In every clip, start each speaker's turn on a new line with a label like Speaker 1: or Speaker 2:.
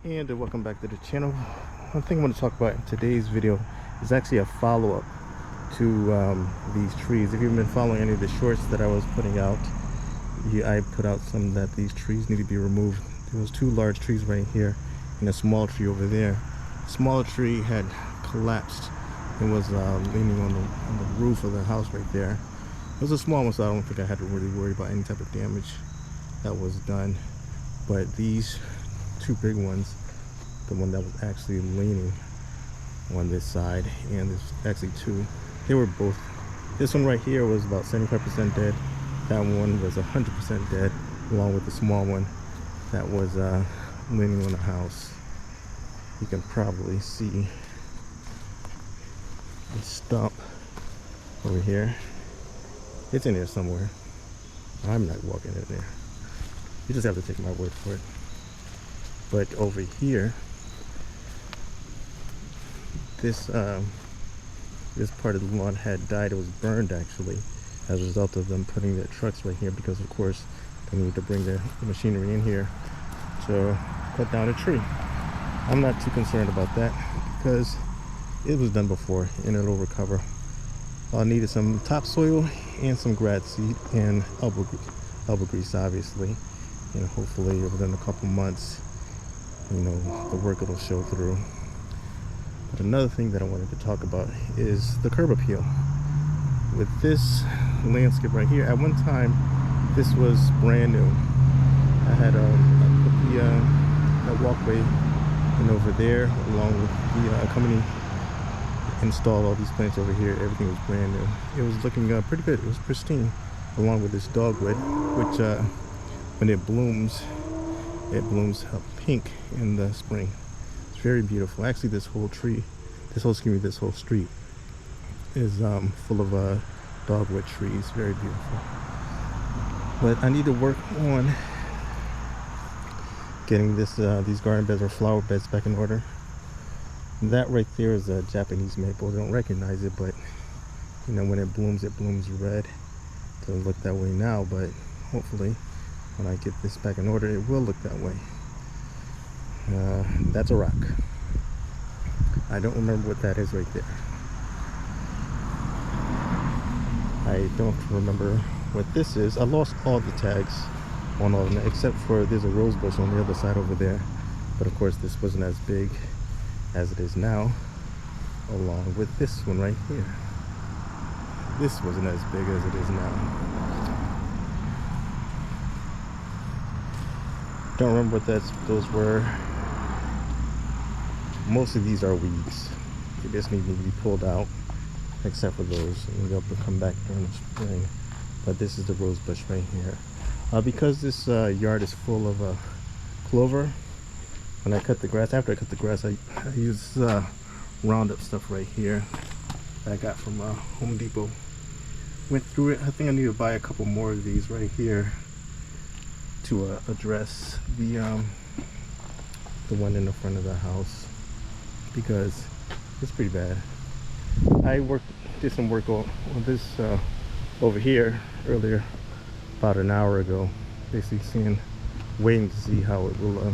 Speaker 1: And welcome back to the channel. One thing I want to talk about in today's video is actually a follow-up to these trees. If you've been following any of the shorts that I was putting out, I put out some that these trees need to be removed. There was two large trees right here and a small tree over there. The smaller tree had collapsed and was leaning on the roof of the house right there. It was a small one, so I don't think I had to really worry about any type of damage that was done. But these two big ones, the one that was actually leaning on this side, and there's actually two, they were both, this one right here was about 75% dead, that one was 100% dead, along with the small one that was leaning on the house. You can probably see the stump over here. It's in there somewhere. I'm not walking in there. You just have to take my word for it. But over here, this part of the lawn had died. It was burned actually as a result of them putting their trucks right here, because of course they need to bring the machinery in here to cut down a tree. I'm not too concerned about that because it was done before and it'll recover. I needed some topsoil and some grass seed and elbow grease obviously, and hopefully within a couple months, you know, the work will show through. But another thing that I wanted to talk about is the curb appeal. With this landscape right here, at one time this was brand new. I had put the walkway in over there, along with the company installed all these plants over here. Everything was brand new. It was looking pretty good. It was pristine, along with this dogwood, which when it blooms pink in the spring. It's very beautiful. Actually, this whole street is full of dogwood trees. Very beautiful. But I need to work on getting these garden beds or flower beds back in order. That right there is a Japanese maple. They don't recognize it, but you know, when it blooms red. It doesn't look that way now, but hopefully when I get this back in order, it will look that way. That's a rock. I don't remember what that is right there. I don't remember what this is. I lost all the tags on all of them, except for there's a rose bush on the other side over there. But of course this wasn't as big as it is now, along with this one right here. This wasn't as big as it is now. Don't remember what those were. Most of these are weeds. They just need to be pulled out, except for those, and they'll come back during the spring. But this is the rose bush right here. Because this yard is full of clover, when I cut the grass, after I cut the grass, I use Roundup stuff right here that I got from Home Depot. Went through it. I think I need to buy a couple more of these right here to address the one in the front of the house, because it's pretty bad. I did some work on this over here earlier, about an hour ago, basically waiting to see how it will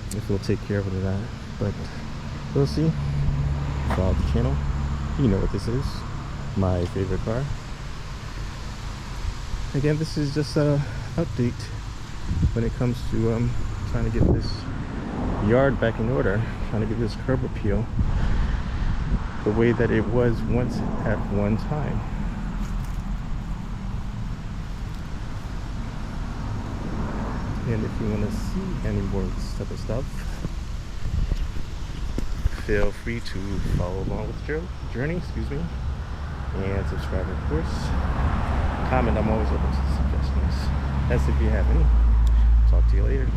Speaker 1: if it'll take care of it or not. But we'll see. Follow the channel. You know what this is. My favorite car. Again, this is just a update when it comes to trying to get this yard back in order, trying to get this curb appeal the way that it was once at one time. And if you want to see any more of this type of stuff, feel free to follow along with the journey, and subscribe, of course. Comment, I'm always open to suggestions. That's if you have any. Talk to you later.